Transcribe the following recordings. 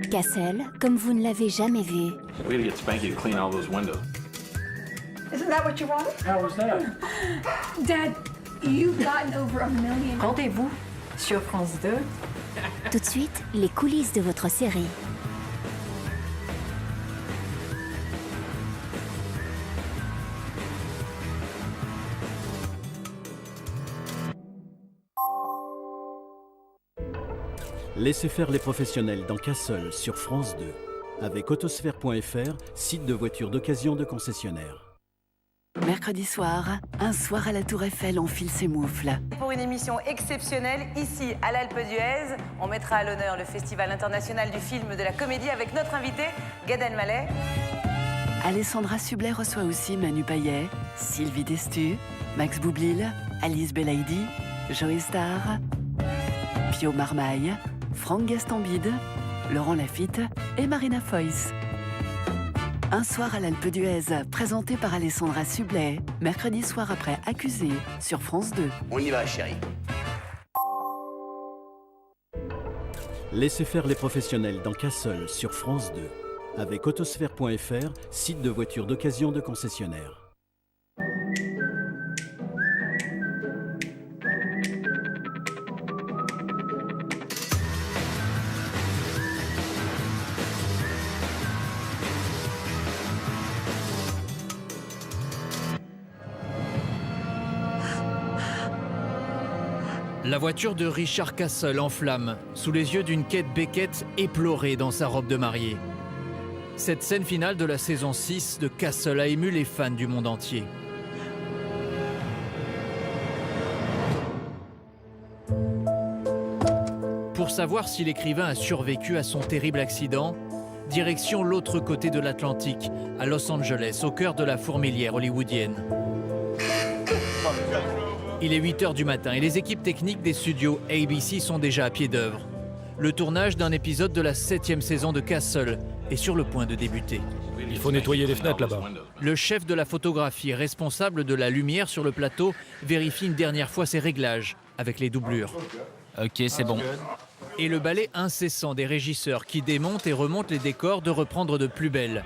Kate Castle comme vous ne l'avez jamais vu. We had to get Spanky to clean all those windows. Isn't that what you wanted? How was that? Dad, you've gotten over $1 million. Rendez-vous sur France 2. Tout de suite, les coulisses de votre série. Laissez faire les professionnels dans Castle sur France 2, avec autosphère.fr, site de voitures d'occasion de concessionnaires. Mercredi soir, un soir à la Tour Eiffel, on file ses moufles. Pour une émission exceptionnelle, ici à l'Alpe d'Huez, on mettra à l'honneur le Festival international du film de la comédie avec notre invité, Gad Elmaleh. Alessandra Sublet reçoit aussi Manu Payet, Sylvie Destu, Max Boublil, Alice Belaïdi, Joey Starr, Pio Marmaille, Franck Gastambide, Laurent Lafitte et Marina Foïs. Un soir à l'Alpe d'Huez, présenté par Alessandra Sublet, mercredi soir après Accusé sur France 2. On y va, chérie. Laissez faire les professionnels dans Castle sur France 2, avec autosphère.fr, site de voitures d'occasion de concessionnaires. La voiture de Richard Castle en flammes, sous les yeux d'une Kate Beckett éplorée dans sa robe de mariée. Cette scène finale de la saison 6 de Castle a ému les fans du monde entier. Pour savoir si l'écrivain a survécu à son terrible accident, direction l'autre côté de l'Atlantique, à Los Angeles, au cœur de la fourmilière hollywoodienne. Il est 8 h du matin et les équipes techniques des studios ABC sont déjà à pied d'œuvre. Le tournage d'un épisode de la 7e saison de Castle est sur le point de débuter. Il faut nettoyer les fenêtres là-bas. Le chef de la photographie, responsable de la lumière sur le plateau, vérifie une dernière fois ses réglages avec les doublures. Ok, c'est bon. Et le balai incessant des régisseurs qui démontent et remontent les décors de reprendre de plus belle.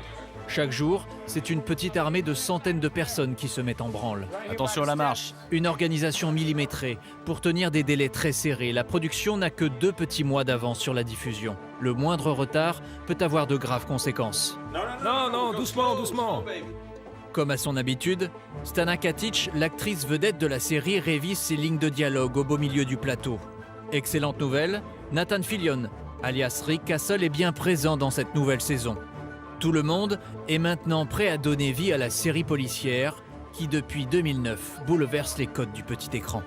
Chaque jour, c'est une petite armée de centaines de personnes qui se mettent en branle. Attention à la marche. Une organisation millimétrée. Pour tenir des délais très serrés, la production n'a que 2 petits mois d'avance sur la diffusion. Le moindre retard peut avoir de graves conséquences. Non, doucement, doucement. Comme à son habitude, Stana Katic, l'actrice vedette de la série, révise ses lignes de dialogue au beau milieu du plateau. Excellente nouvelle, Nathan Fillion, alias Rick Castle, est bien présent dans cette nouvelle saison. Tout le monde est maintenant prêt à donner vie à la série policière qui, depuis 2009, bouleverse les codes du petit écran.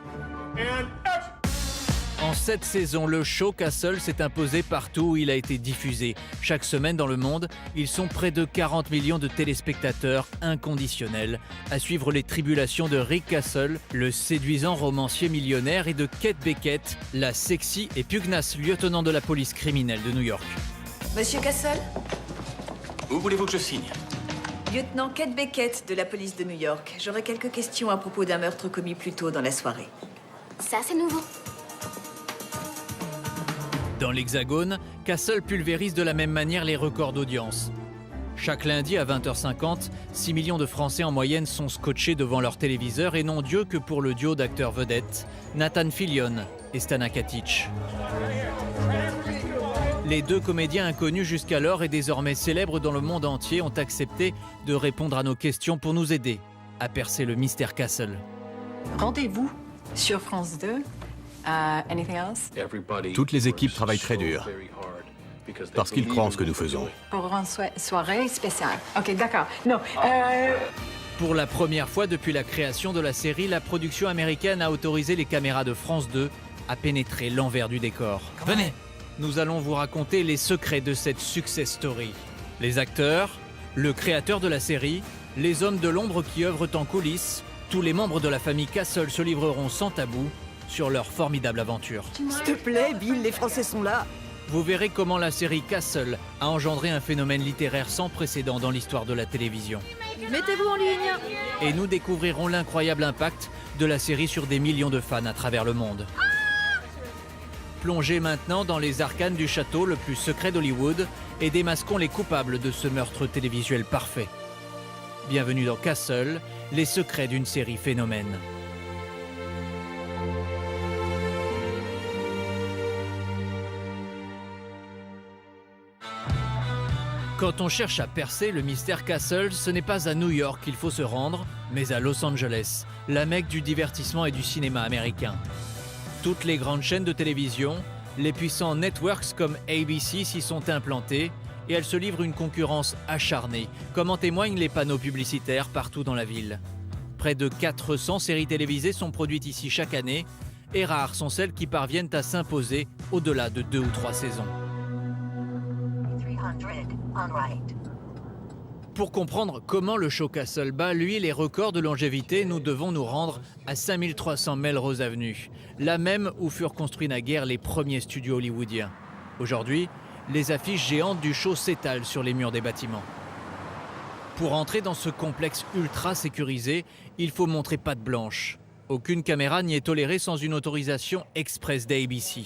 En cette saison, le show Castle s'est imposé partout où il a été diffusé. Chaque semaine dans le monde, ils sont près de 40 millions de téléspectateurs inconditionnels à suivre les tribulations de Rick Castle, le séduisant romancier millionnaire, et de Kate Beckett, la sexy et pugnace lieutenant de la police criminelle de New York. Monsieur Castle ? Où voulez-vous que je signe? Lieutenant Kate Beckett de la police de New York. J'aurais quelques questions à propos d'un meurtre commis plus tôt dans la soirée. Ça, c'est nouveau. Dans l'Hexagone, Castle pulvérise de la même manière les records d'audience. Chaque lundi à 20h50, 6 millions de Français en moyenne sont scotchés devant leur téléviseur, et non Dieu que pour le duo d'acteurs vedettes, Nathan Fillion et Stana Katic. Les 2 comédiens inconnus jusqu'alors et désormais célèbres dans le monde entier ont accepté de répondre à nos questions pour nous aider à percer le mystère Castle. Rendez-vous sur France 2. Anything else? Toutes les équipes travaillent très dur parce qu'ils croient en ce que nous faisons. Pour une soirée spéciale. Ok, d'accord. Non. Pour la première fois depuis la création de la série, la production américaine a autorisé les caméras de France 2 à pénétrer l'envers du décor. Venez! Nous allons vous raconter les secrets de cette success story. Les acteurs, le créateur de la série, les hommes de l'ombre qui œuvrent en coulisses, tous les membres de la famille Castle se livreront sans tabou sur leur formidable aventure. S'il te plaît, Bill, les Français sont là. Vous verrez comment la série Castle a engendré un phénomène littéraire sans précédent dans l'histoire de la télévision. Mettez-vous en ligne. Et nous découvrirons l'incroyable impact de la série sur des millions de fans à travers le monde. Plongez maintenant dans les arcanes du château le plus secret d'Hollywood et démasquons les coupables de ce meurtre télévisuel parfait. Bienvenue dans Castle, les secrets d'une série phénomène. Quand on cherche à percer le mystère Castle, ce n'est pas à New York qu'il faut se rendre, mais à Los Angeles, la mecque du divertissement et du cinéma américain. Toutes les grandes chaînes de télévision, les puissants networks comme ABC s'y sont implantés et elles se livrent une concurrence acharnée, comme en témoignent les panneaux publicitaires partout dans la ville. Près de 400 séries télévisées sont produites ici chaque année et rares sont celles qui parviennent à s'imposer au-delà de 2 ou 3 saisons. Pour comprendre comment le show Castle bat, lui, les records de longévité, nous devons nous rendre à 5300 Melrose Avenue, la même où furent construits naguère les premiers studios hollywoodiens. Aujourd'hui, les affiches géantes du show s'étalent sur les murs des bâtiments. Pour entrer dans ce complexe ultra sécurisé, il faut montrer patte blanche. Aucune caméra n'y est tolérée sans une autorisation express d'ABC.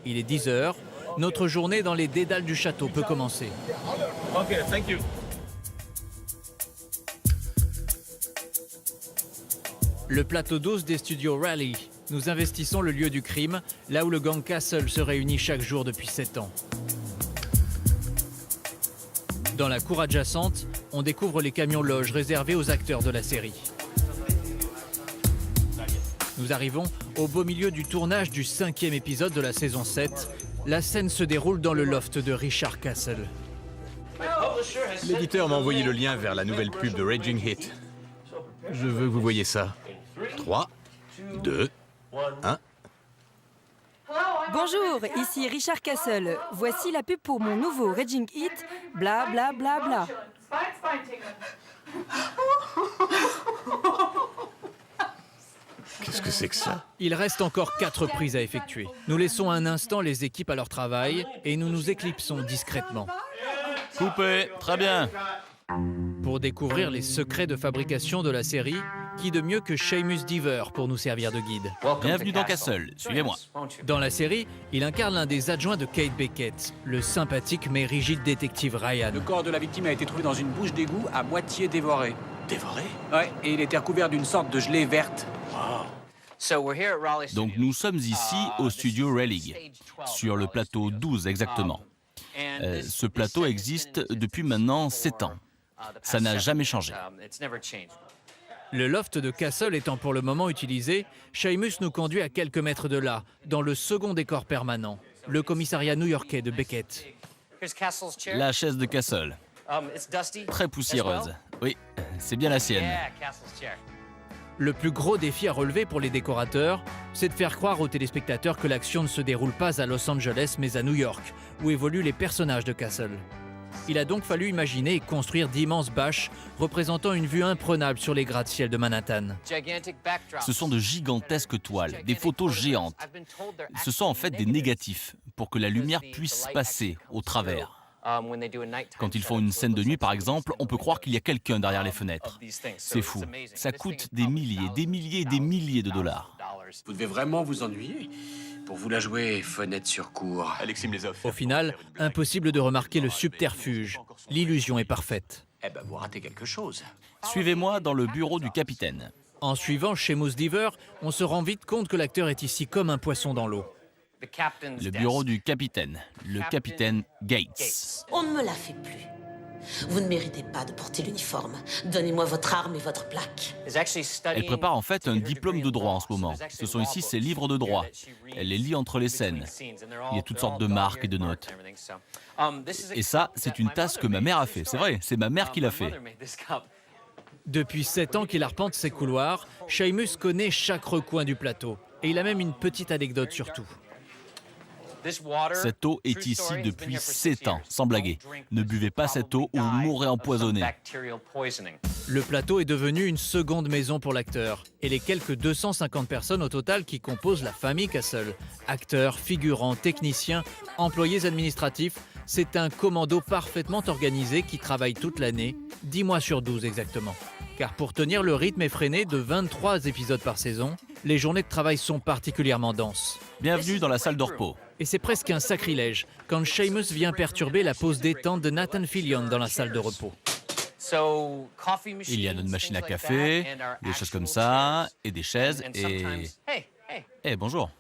Il est 10 h, notre journée dans les dédales du château peut commencer. Okay, thank you. Le plateau 12 des studios Raleigh. Nous investissons le lieu du crime, là où le gang Castle se réunit chaque jour depuis 7 ans. Dans la cour adjacente, on découvre les camions-loges réservés aux acteurs de la série. Nous arrivons au beau milieu du tournage du 5e épisode de la saison 7. La scène se déroule dans le loft de Richard Castle. L'éditeur m'a envoyé le lien vers la nouvelle pub de Raging Hit. Je veux que vous voyez ça. 3, 2, 1. Bonjour, ici Richard Castle. Voici la pub pour mon nouveau Raging Hit, bla bla bla bla. Qu'est-ce que c'est que ça? Il reste encore 4 prises à effectuer. Nous laissons un instant les équipes à leur travail et nous nous éclipsons discrètement. Coupé, très bien. Pour découvrir les secrets de fabrication de la série, qui de mieux que Seamus Dever pour nous servir de guide? Bienvenue dans Castle, suivez-moi. Dans la série, il incarne l'un des adjoints de Kate Beckett, le sympathique mais rigide détective Ryan. Le corps de la victime a été trouvé dans une bouche d'égout à moitié dévoré. Dévoré? Ouais, et il était recouvert d'une sorte de gelée verte. Donc nous sommes ici au studio Raleigh, sur le plateau 12 exactement. Ce plateau existe depuis maintenant 7 ans. Ça n'a jamais changé. Le loft de Castle étant pour le moment utilisé, Seamus nous conduit à quelques mètres de là, dans le second décor permanent, le commissariat new-yorkais de Beckett. La chaise de Castle. Très poussiéreuse. Oui, c'est bien la sienne. Le plus gros défi à relever pour les décorateurs, c'est de faire croire aux téléspectateurs que l'action ne se déroule pas à Los Angeles mais à New York, où évoluent les personnages de Castle. Il a donc fallu imaginer et construire d'immenses bâches représentant une vue imprenable sur les gratte-ciel de Manhattan. Ce sont de gigantesques toiles, des photos géantes. Ce sont en fait des négatifs pour que la lumière puisse passer au travers. Quand ils font une scène de nuit, par exemple, on peut croire qu'il y a quelqu'un derrière les fenêtres. C'est fou. Ça coûte des milliers, des milliers et des milliers de dollars. Vous devez vraiment vous ennuyer. Pour vous la jouer, fenêtre sur cour. Alexis me les a offerts. Au final, impossible de remarquer le subterfuge. L'illusion est parfaite. Eh ben, vous ratez quelque chose. Suivez-moi dans le bureau du capitaine. En suivant Seamus Dever, on se rend vite compte que l'acteur est ici comme un poisson dans l'eau. Le bureau du capitaine, le capitaine Gates. On ne me la fait plus. Vous ne méritez pas de porter l'uniforme. Donnez-moi votre arme et votre plaque. Elle prépare en fait un diplôme de droit en ce moment. Ce sont ici ses livres de droit. Elle les lit entre les scènes. Il y a toutes sortes de marques et de notes. Et ça, c'est une tasse que ma mère a fait. C'est vrai, c'est ma mère qui l'a fait. Depuis 7 ans qu'il arpente ces couloirs, Seamus connaît chaque recoin du plateau. Et il a même une petite anecdote surtout. Cette eau est ici depuis 7 ans, sans blaguer. Ne buvez pas cette eau ou vous mourrez empoisonné. Le plateau est devenu une seconde maison pour l'acteur. Et les quelques 250 personnes au total qui composent la famille Castle, acteurs, figurants, techniciens, employés administratifs, c'est un commando parfaitement organisé qui travaille toute l'année, 10 mois sur 12 exactement. Car pour tenir le rythme effréné de 23 épisodes par saison, les journées de travail sont particulièrement denses. Bienvenue dans la salle de repos. Et c'est presque un sacrilège quand Seamus vient perturber la pause détente de Nathan Fillion dans la salle de repos. Il y a notre machine à café, des choses comme ça, et des chaises, et... Hey, bonjour.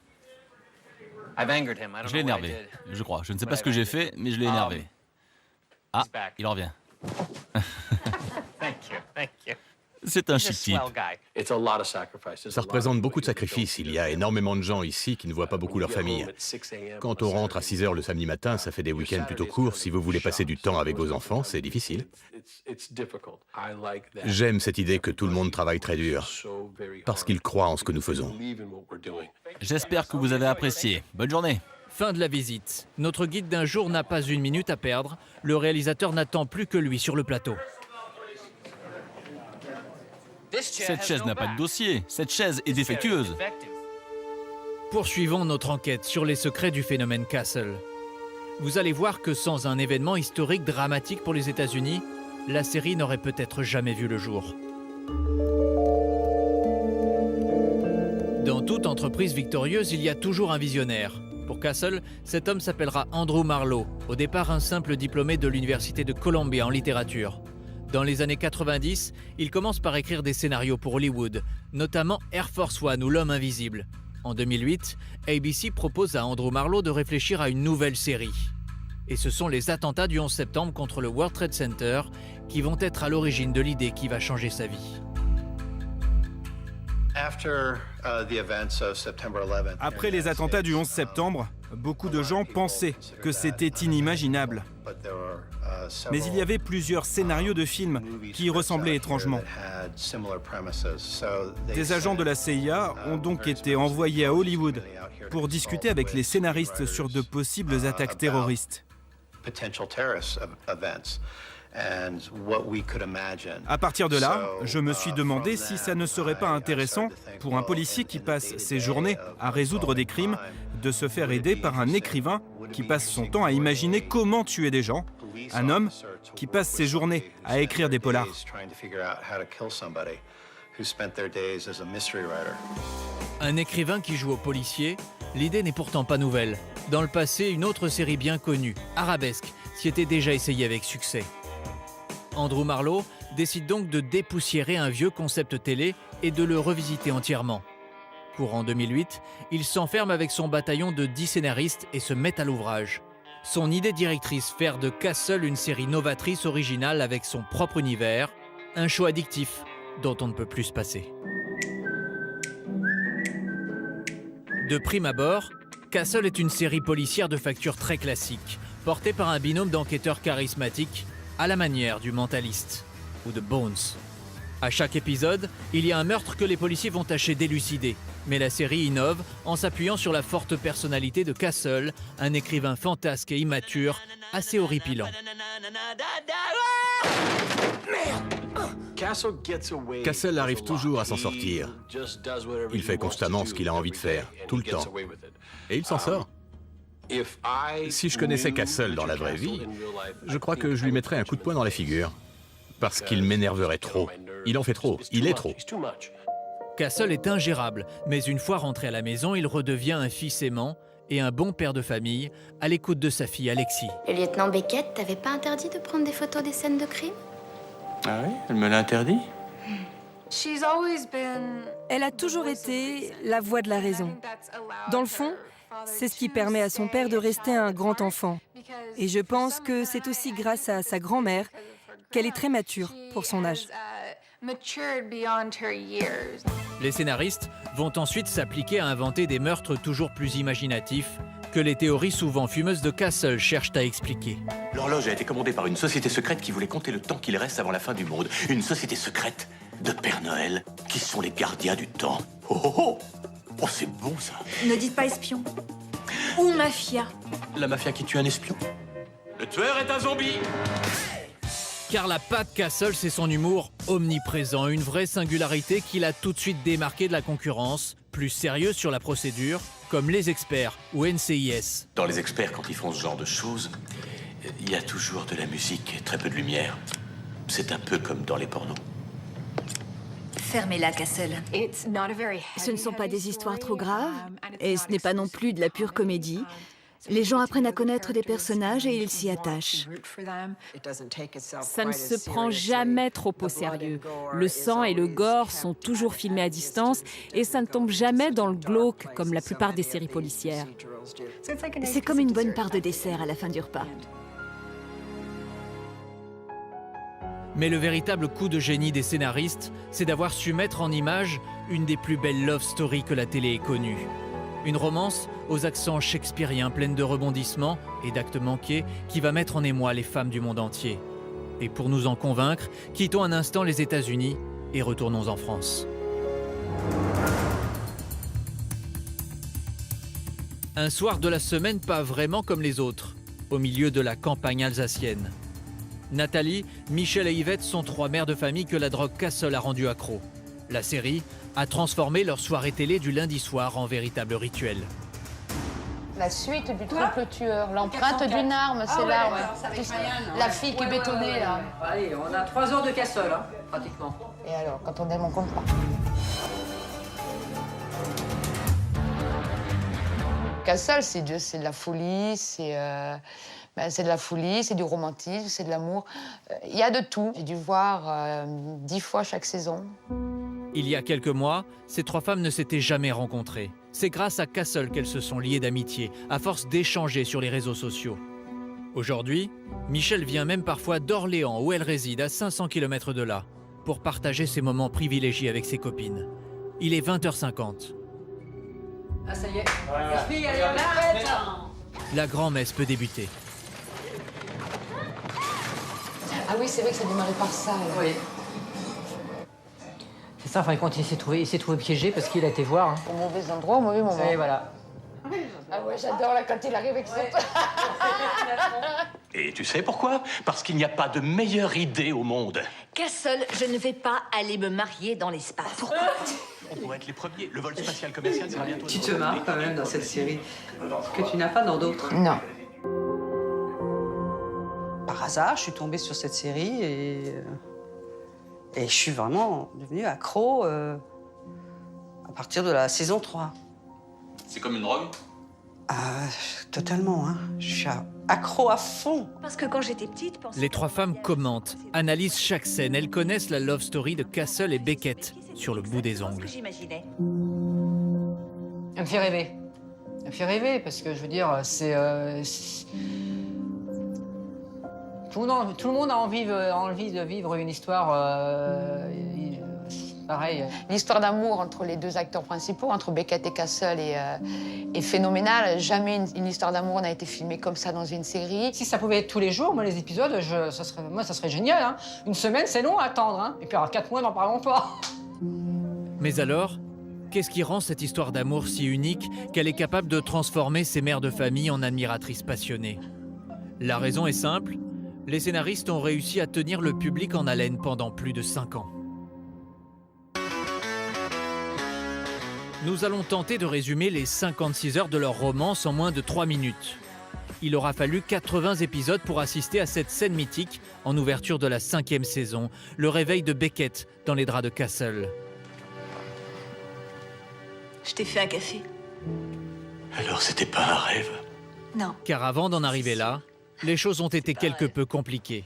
Je l'ai énervé, je crois. Je ne sais pas ce que j'ai fait, mais je l'ai énervé. Ah, il revient. C'est un chic type. Ça représente beaucoup de sacrifices. Il y a énormément de gens ici qui ne voient pas beaucoup leur famille. Quand on rentre à 6 h le samedi matin, ça fait des week-ends plutôt courts. Si vous voulez passer du temps avec vos enfants, c'est difficile. J'aime cette idée que tout le monde travaille très dur, parce qu'ils croient en ce que nous faisons. J'espère que vous avez apprécié. Bonne journée. Fin de la visite. Notre guide d'un jour n'a pas une minute à perdre. Le réalisateur n'attend plus que lui sur le plateau. Cette chaise n'a pas de dossier. Cette chaise est défectueuse. Poursuivons notre enquête sur les secrets du phénomène Castle. Vous allez voir que sans un événement historique dramatique pour les États-Unis, la série n'aurait peut-être jamais vu le jour. Dans toute entreprise victorieuse, il y a toujours un visionnaire. Pour Castle, cet homme s'appellera Andrew Marlowe, au départ un simple diplômé de l'Université de Columbia en littérature. Dans les années 90, il commence par écrire des scénarios pour Hollywood, notamment Air Force One ou L'Homme Invisible. En 2008, ABC propose à Andrew Marlowe de réfléchir à une nouvelle série. Et ce sont les attentats du 11 septembre contre le World Trade Center qui vont être à l'origine de l'idée qui va changer sa vie. Après les attentats du 11 septembre, beaucoup de gens pensaient que c'était inimaginable. Mais il y avait plusieurs scénarios de films qui y ressemblaient étrangement. Des agents de la CIA ont donc été envoyés à Hollywood pour discuter avec les scénaristes sur de possibles attaques terroristes. À partir de là, je me suis demandé si ça ne serait pas intéressant pour un policier qui passe ses journées à résoudre des crimes de se faire aider par un écrivain qui passe son temps à imaginer comment tuer des gens, un homme qui passe ses journées à écrire des polars. Un écrivain qui joue au policier, l'idée n'est pourtant pas nouvelle. Dans le passé, une autre série bien connue, Arabesque, s'y était déjà essayée avec succès. Andrew Marlowe décide donc de dépoussiérer un vieux concept télé et de le revisiter entièrement. Courant 2008, il s'enferme avec son bataillon de 10 scénaristes et se met à l'ouvrage. Son idée directrice, faire de Castle une série novatrice originale avec son propre univers, un show addictif dont on ne peut plus se passer. De prime abord, Castle est une série policière de facture très classique, portée par un binôme d'enquêteurs charismatiques, à la manière du Mentaliste ou de Bones. À chaque épisode, il y a un meurtre que les policiers vont tâcher d'élucider, mais la série innove en s'appuyant sur la forte personnalité de Castle, un écrivain fantasque et immature, assez horripilant. Castle arrive toujours à s'en sortir. Il fait constamment ce qu'il a envie de faire, tout le temps. Et il s'en sort. Si je connaissais Castle dans la vraie vie, je crois que je lui mettrais un coup de poing dans la figure. Parce qu'il m'énerverait trop. Il en fait trop. Il est trop. Castle est ingérable, mais une fois rentré à la maison, il redevient un fils aimant et un bon père de famille, à l'écoute de sa fille Alexis. Le lieutenant Beckett t'avait pas interdit de prendre des photos des scènes de crime? Ah oui? Elle me l'a interdit? Elle a toujours été la voix de la raison. Dans le fond, c'est ce qui permet à son père de rester un grand enfant. Et je pense que c'est aussi grâce à sa grand-mère qu'elle est très mature pour son âge. Les scénaristes vont ensuite s'appliquer à inventer des meurtres toujours plus imaginatifs que les théories souvent fumeuses de Castle cherchent à expliquer. L'horloge a été commandée par une société secrète qui voulait compter le temps qu'il reste avant la fin du monde. Une société secrète de Père Noël, qui sont les gardiens du temps. Oh oh oh! Oh, c'est bon, ça! Ne dites pas espion. Ou mafia. La mafia qui tue un espion? Le tueur est un zombie! Car la patte Castle, c'est son humour omniprésent, une vraie singularité qui l'a tout de suite démarqué de la concurrence, plus sérieux sur la procédure, comme Les Experts ou NCIS. Dans Les Experts, quand ils font ce genre de choses, il y a toujours de la musique et très peu de lumière. C'est un peu comme dans les pornos. Fermez-la, Castle. Ce ne sont pas des histoires trop graves, et ce n'est pas non plus de la pure comédie. Les gens apprennent à connaître des personnages et ils s'y attachent. Ça ne se prend jamais trop au sérieux. Le sang et le gore sont toujours filmés à distance et ça ne tombe jamais dans le glauque comme la plupart des séries policières. C'est comme une bonne part de dessert à la fin du repas. Mais le véritable coup de génie des scénaristes, c'est d'avoir su mettre en image une des plus belles love stories que la télé ait connue. Une romance aux accents shakespeariens pleine de rebondissements et d'actes manqués qui va mettre en émoi les femmes du monde entier. Et pour nous en convaincre, quittons un instant les États-Unis et retournons en France. Un soir de la semaine pas vraiment comme les autres, au milieu de la campagne alsacienne. Nathalie, Michel et Yvette sont 3 mères de famille que la drogue Castle a rendu accros. La série a transformé leur soirée télé du lundi soir en véritable rituel. La suite du triple tueur, l'empreinte d'une arme, c'est l'arme. La fille qui est bétonnée, là. Allez, on a 3 heures de Castle, hein, pratiquement. Et alors, quand on aime, on compte pas. Castle, c'est de la folie, c'est de la folie, c'est du romantisme, c'est de l'amour. Il y a de tout. J'ai dû voir 10 fois chaque saison. Il y a quelques mois, ces 3 femmes ne s'étaient jamais rencontrées. C'est grâce à Castle qu'elles se sont liées d'amitié, à force d'échanger sur les réseaux sociaux. Aujourd'hui, Michel vient même parfois d'Orléans, où elle réside, à 500 km de là, pour partager ses moments privilégiés avec ses copines. Il est 20h50. Ah, ça y est. Esprit, allez, on arrête. La grand-messe peut débuter. Ah oui, c'est vrai que ça démarrait par ça. Là. Oui. C'est ça, enfin, quand il s'est trouvé piégé parce qu'il a été voir. Hein. Au mauvais endroit, au mauvais moment. Et voilà. Ah ouais, j'adore là quand il arrive avec ça. Et tu sais pourquoi? Parce qu'il n'y a pas de meilleure idée au monde. Castle, je ne vais pas aller me marier dans l'espace. Pourquoi? On pourrait être les premiers. Le vol spatial commercial sera bientôt... Tu te marres quand même dans cette série, que tu n'as pas dans d'autres. Non. Par hasard, je suis tombée sur cette série et je suis vraiment devenue accro à partir de la saison 3. C'est comme une drogue? Totalement, hein. Je suis accro à fond. Parce que quand j'étais petite... Les 3 femmes commentent, analysent chaque scène. Elles connaissent la love story de Castle et Beckett sur le bout des ongles. J'imaginais. Elle me fait rêver. Elle me fait rêver parce que, je veux dire, tout le monde a envie de vivre une histoire pareil. L'histoire d'amour entre les 2 acteurs principaux, entre Beckett et Castle, est phénoménale. Jamais une histoire d'amour n'a été filmée comme ça dans une série. Si ça pouvait être tous les jours, moi, les épisodes, ça serait génial. Hein. Une semaine, c'est long à attendre. Hein. Et puis, alors, 4 mois, n'en parlons pas. Mais alors, qu'est-ce qui rend cette histoire d'amour si unique qu'elle est capable de transformer ces mères de famille en admiratrices passionnées? La raison est simple, les scénaristes ont réussi à tenir le public en haleine pendant plus de 5 ans. Nous allons tenter de résumer les 56 heures de leur romance en moins de 3 minutes. Il aura fallu 80 épisodes pour assister à cette scène mythique en ouverture de la 5e saison, le réveil de Beckett dans les draps de Castle. Je t'ai fait un café. Alors c'était pas un rêve? Non. Car avant d'en arriver là, les choses ont été quelque peu compliquées.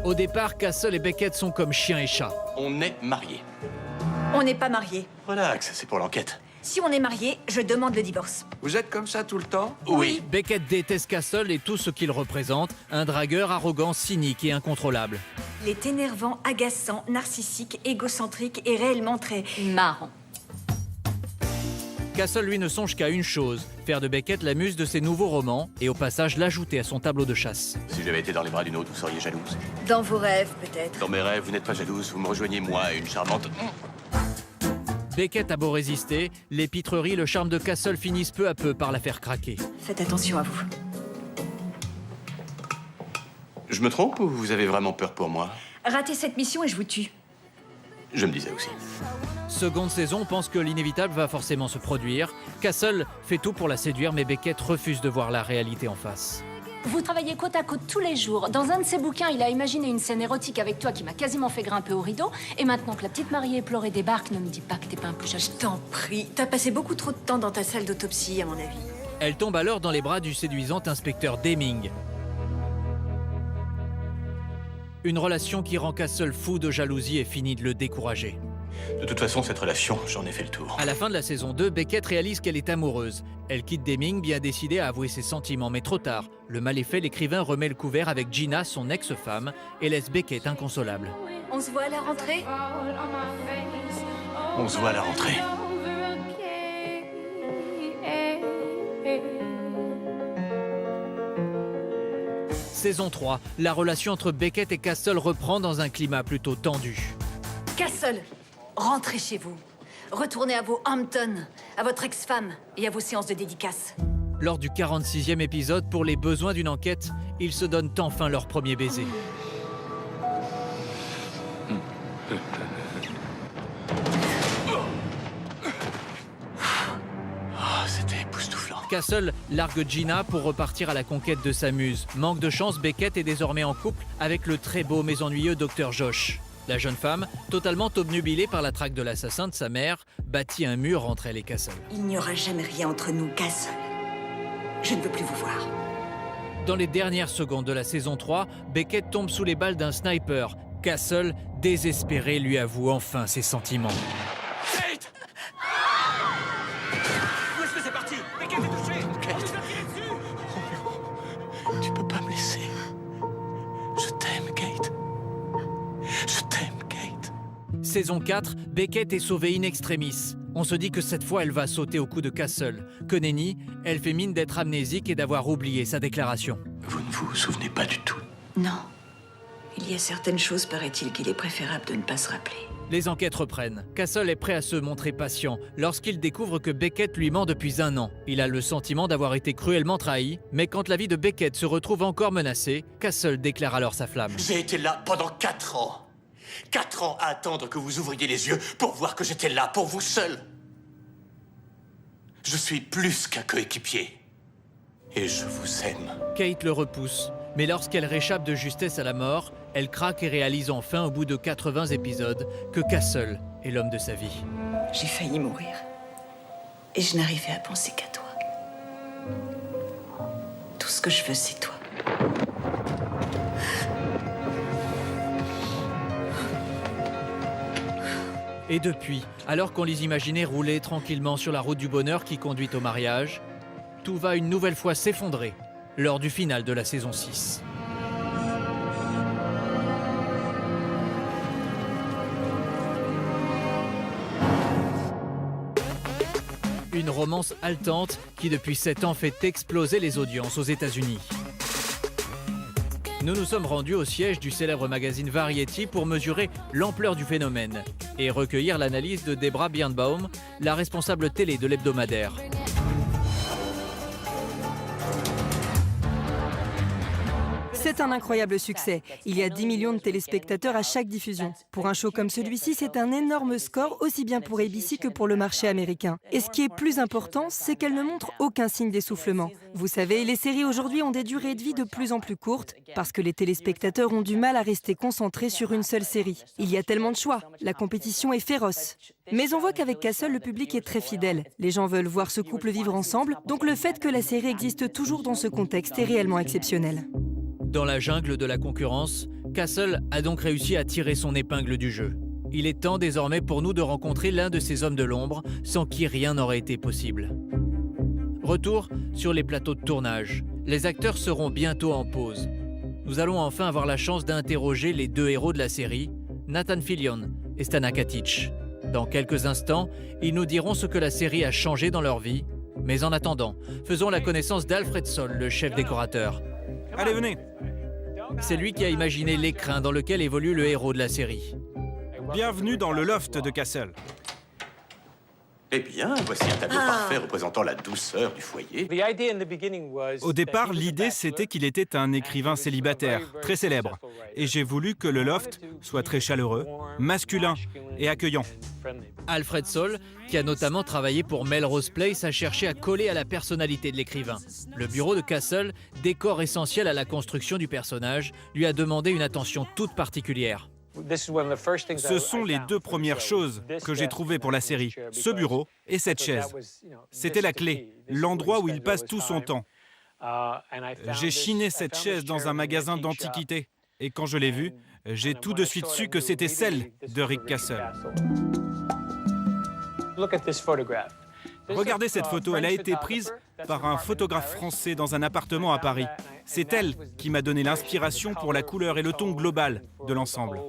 Au départ, Castle et Beckett sont comme chien et chat. On est mariés. On n'est pas mariés. Relax, c'est pour l'enquête. Si on est mariés, je demande le divorce. Vous êtes comme ça tout le temps? Oui. Beckett déteste Castle et tout ce qu'il représente, un dragueur arrogant, cynique et incontrôlable. Il est énervant, agaçant, narcissique, égocentrique et réellement très marrant. Castle, lui, ne songe qu'à une chose, faire de Beckett la muse de ses nouveaux romans et au passage l'ajouter à son tableau de chasse. Si j'avais été dans les bras d'une autre, vous seriez jalouse. Dans vos rêves, peut-être. Dans mes rêves, vous n'êtes pas jalouse, vous me rejoignez moi et une charmante... Beckett a beau résister, les pitreries, le charme de Castle finissent peu à peu par la faire craquer. Faites attention à vous. Je me trompe ou vous avez vraiment peur pour moi? Ratez cette mission et je vous tue. Je me disais aussi. Seconde saison, on pense que l'inévitable va forcément se produire. Castle fait tout pour la séduire, mais Beckett refuse de voir la réalité en face. Vous travaillez côte à côte tous les jours. Dans un de ses bouquins, il a imaginé une scène érotique avec toi qui m'a quasiment fait grimper au rideau. Et maintenant que la petite mariée éplorée débarque, ne me dis pas que t'es pas un peu jaloux. Je t'en prie. T'as passé beaucoup trop de temps dans ta salle d'autopsie, à mon avis. Elle tombe alors dans les bras du séduisant inspecteur Deming. Une relation qui rend Castle fou de jalousie et finit de le décourager. De toute façon, cette relation, j'en ai fait le tour. À la fin de la saison 2, Beckett réalise qu'elle est amoureuse. Elle quitte Deming, bien décidée à avouer ses sentiments, mais trop tard. Le mal est fait, l'écrivain remet le couvert avec Gina, son ex-femme, et laisse Beckett inconsolable. On se voit à la rentrée? On se voit à la rentrée. Saison 3, la relation entre Beckett et Castle reprend dans un climat plutôt tendu. Castle, rentrez chez vous. Retournez à vos Hampton, à votre ex-femme et à vos séances de dédicace. Lors du 46e épisode, pour les besoins d'une enquête, ils se donnent enfin leur premier baiser. C'était époustouflant. Castle largue Gina pour repartir à la conquête de sa muse. Manque de chance, Beckett est désormais en couple avec le très beau mais ennuyeux Dr Josh. La jeune femme, totalement obnubilée par la traque de l'assassin de sa mère, bâtit un mur entre elle et Castle. Il n'y aura jamais rien entre nous, Castle. Je ne veux plus vous voir. Dans les dernières secondes de la saison 3, Beckett tombe sous les balles d'un sniper. Castle, désespéré, lui avoue enfin ses sentiments. Kate! Où est-ce que c'est parti? Beckett est touché! Kate! Tu peux pas me laisser. Je t'aime, Kate. Je t'aime, Kate. Saison 4, Beckett est sauvée in extremis. On se dit que cette fois, elle va sauter au cou de Castle. Que nenni, elle fait mine d'être amnésique et d'avoir oublié sa déclaration. Vous ne vous souvenez pas du tout? Non. Il y a certaines choses, paraît-il, qu'il est préférable de ne pas se rappeler. Les enquêtes reprennent. Castle est prêt à se montrer patient lorsqu'il découvre que Beckett lui ment depuis 1 an. Il a le sentiment d'avoir été cruellement trahi, mais quand la vie de Beckett se retrouve encore menacée, Castle déclare alors sa flamme. J'ai été là pendant 4 ans. 4 ans à attendre que vous ouvriez les yeux pour voir que j'étais là pour vous seul. Je suis plus qu'un coéquipier. Et je vous aime. Kate le repousse, mais lorsqu'elle réchappe de justesse à la mort, elle craque et réalise enfin au bout de 80 épisodes que Castle est l'homme de sa vie. J'ai failli mourir. Et je n'arrivais à penser qu'à toi. Tout ce que je veux, c'est toi. Et depuis, alors qu'on les imaginait rouler tranquillement sur la route du bonheur qui conduit au mariage, tout va une nouvelle fois s'effondrer lors du final de la saison 6. Une romance haletante qui depuis 7 ans fait exploser les audiences aux États-Unis. Nous nous sommes rendus au siège du célèbre magazine Variety pour mesurer l'ampleur du phénomène et recueillir l'analyse de Debra Birnbaum, la responsable télé de l'hebdomadaire. C'est un incroyable succès. Il y a 10 millions de téléspectateurs à chaque diffusion. Pour un show comme celui-ci, c'est un énorme score, aussi bien pour ABC que pour le marché américain. Et ce qui est plus important, c'est qu'elle ne montre aucun signe d'essoufflement. Vous savez, les séries aujourd'hui ont des durées de vie de plus en plus courtes, parce que les téléspectateurs ont du mal à rester concentrés sur une seule série. Il y a tellement de choix, la compétition est féroce. Mais on voit qu'avec Castle, le public est très fidèle. Les gens veulent voir ce couple vivre ensemble, donc le fait que la série existe toujours dans ce contexte est réellement exceptionnel. Dans la jungle de la concurrence, Castle a donc réussi à tirer son épingle du jeu. Il est temps désormais pour nous de rencontrer l'un de ces hommes de l'ombre, sans qui rien n'aurait été possible. Retour sur les plateaux de tournage. Les acteurs seront bientôt en pause. Nous allons enfin avoir la chance d'interroger les 2 héros de la série, Nathan Fillion et Stana Katic. Dans quelques instants, ils nous diront ce que la série a changé dans leur vie. Mais en attendant, faisons la connaissance d'Alfred Soll, le chef décorateur. Allez, venez. C'est lui qui a imaginé l'écrin dans lequel évolue le héros de la série. Bienvenue dans le loft de Castle. Eh bien, voici un tableau parfait représentant la douceur du foyer. Au départ, l'idée, c'était qu'il était un écrivain célibataire, très célèbre. Et j'ai voulu que le loft soit très chaleureux, masculin et accueillant. Alfred Soll, qui a notamment travaillé pour Melrose Place, a cherché à coller à la personnalité de l'écrivain. Le bureau de Castle, décor essentiel à la construction du personnage, lui a demandé une attention toute particulière. Ce sont les deux premières choses que j'ai trouvées pour la série, ce bureau et cette chaise. C'était la clé, l'endroit où il passe tout son temps. J'ai chiné cette chaise dans un magasin d'antiquités et quand je l'ai vue, j'ai tout de suite su que c'était celle de Rick Castle. Regardez cette photo, elle a été prise par un photographe français dans un appartement à Paris. C'est elle qui m'a donné l'inspiration pour la couleur et le ton global de l'ensemble.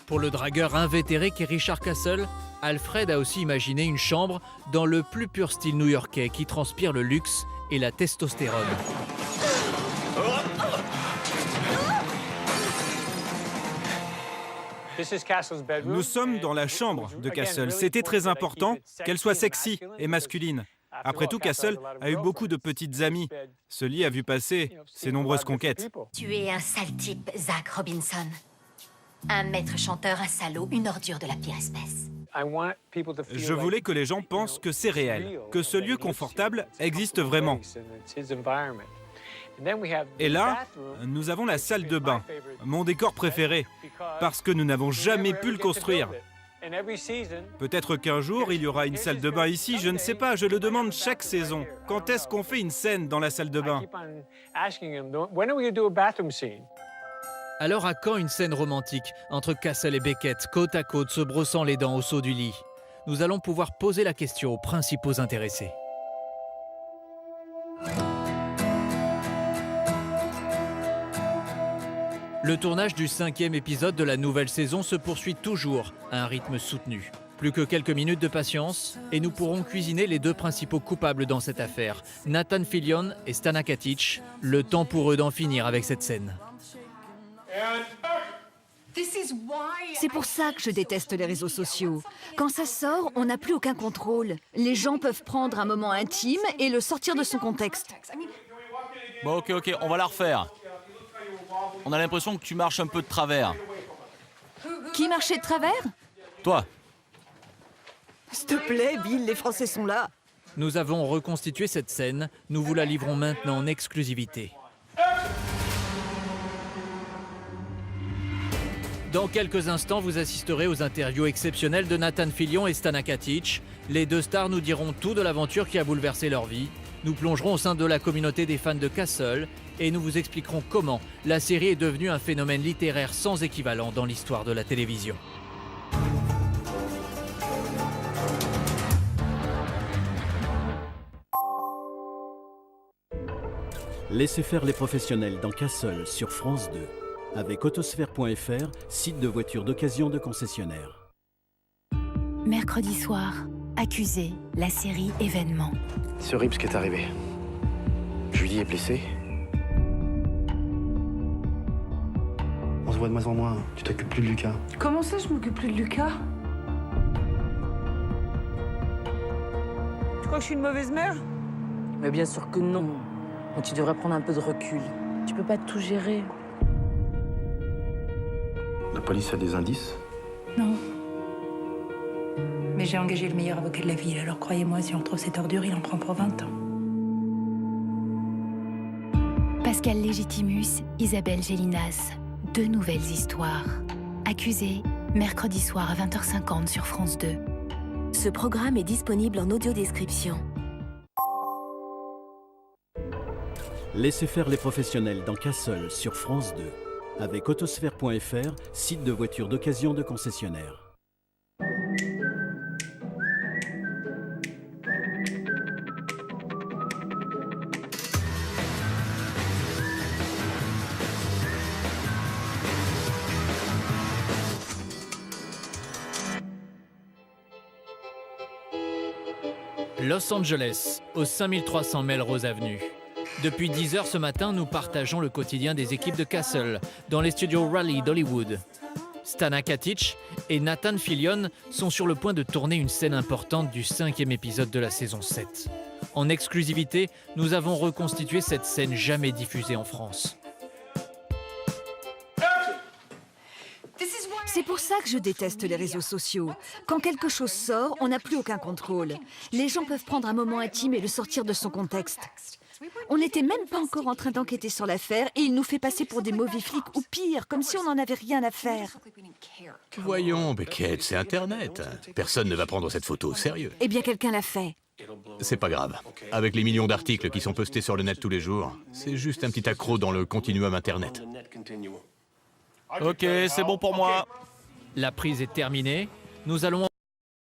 Pour le dragueur invétéré qu'est Richard Castle, Alfred a aussi imaginé une chambre dans le plus pur style new-yorkais qui transpire le luxe et la testostérone. Nous sommes dans la chambre de Castle. C'était très important qu'elle soit sexy et masculine. Après tout, Castle a eu beaucoup de petites amies. Ce lit a vu passer ses nombreuses conquêtes. Tu es un sale type, Zach Robinson. Un maître chanteur, un salaud, une ordure de la pire espèce. Je voulais que les gens pensent que c'est réel, que ce lieu confortable existe vraiment. Et là, nous avons la salle de bain, mon décor préféré, parce que nous n'avons jamais pu le construire. Peut-être qu'un jour, il y aura une salle de bain ici, je ne sais pas, je le demande chaque saison. Quand est-ce qu'on fait une scène dans la salle de bain? Alors à quand une scène romantique entre Castle et Beckett, côte à côte, se brossant les dents au saut du lit? Nous allons pouvoir poser la question aux principaux intéressés. Le tournage du 5e épisode de la nouvelle saison se poursuit toujours à un rythme soutenu. Plus que quelques minutes de patience et nous pourrons cuisiner les deux principaux coupables dans cette affaire, Nathan Fillion et Stana Katic. Le temps pour eux d'en finir avec cette scène. C'est pour ça que je déteste les réseaux sociaux. Quand ça sort, on n'a plus aucun contrôle. Les gens peuvent prendre un moment intime et le sortir de son contexte. Bon, ok, on va la refaire. On a l'impression que tu marches un peu de travers. Qui marchait de travers? Toi. S'il te plaît, Bill, les Français sont là. Nous avons reconstitué cette scène, nous vous la livrons maintenant en exclusivité. Dans quelques instants, vous assisterez aux interviews exceptionnelles de Nathan Fillion et Stana Katic. Les deux stars nous diront tout de l'aventure qui a bouleversé leur vie. Nous plongerons au sein de la communauté des fans de Castle et nous vous expliquerons comment la série est devenue un phénomène littéraire sans équivalent dans l'histoire de la télévision. Laissez faire les professionnels dans Castle sur France 2. Avec Autosphère.fr, site de voitures d'occasion de concessionnaires. Mercredi soir, Accusé, la série événement. C'est horrible ce qui est arrivé. Julie est blessée. On se voit de moins en moins. Tu t'occupes plus de Lucas. Comment ça, je m'occupe plus de Lucas? Tu crois que je suis une mauvaise mère? Mais bien sûr que non. Mais tu devrais prendre un peu de recul. Tu peux pas tout gérer. La police a des indices? Non. Mais j'ai engagé le meilleur avocat de la ville, alors croyez-moi, si on trouve cette ordure, il en prend pour 20 ans. Pascal Légitimus, Isabelle Gélinas. Deux nouvelles histoires. Accusé, mercredi soir à 20h50 sur France 2. Ce programme est disponible en audio-description. Laissez faire les professionnels dans Castle sur France 2. Avec Autosphère.fr, site de voitures d'occasion de concessionnaires. Los Angeles, au 5300 Melrose Avenue. Depuis 10 heures ce matin, nous partageons le quotidien des équipes de Castle dans les studios Raleigh d'Hollywood. Stana Katic et Nathan Fillion sont sur le point de tourner une scène importante du 5e épisode de la saison 7. En exclusivité, nous avons reconstitué cette scène jamais diffusée en France. C'est pour ça que je déteste les réseaux sociaux. Quand quelque chose sort, on n'a plus aucun contrôle. Les gens peuvent prendre un moment intime et le sortir de son contexte. On n'était même pas encore en train d'enquêter sur l'affaire et il nous fait passer pour des mauvais flics ou pire, comme si on n'en avait rien à faire. Voyons, Beckett, c'est Internet. Personne ne va prendre cette photo au sérieux. Eh bien, quelqu'un l'a fait. C'est pas grave. Avec les millions d'articles qui sont postés sur le net tous les jours, c'est juste un petit accroc dans le continuum Internet. Ok, c'est bon pour moi. La prise est terminée. Nous allons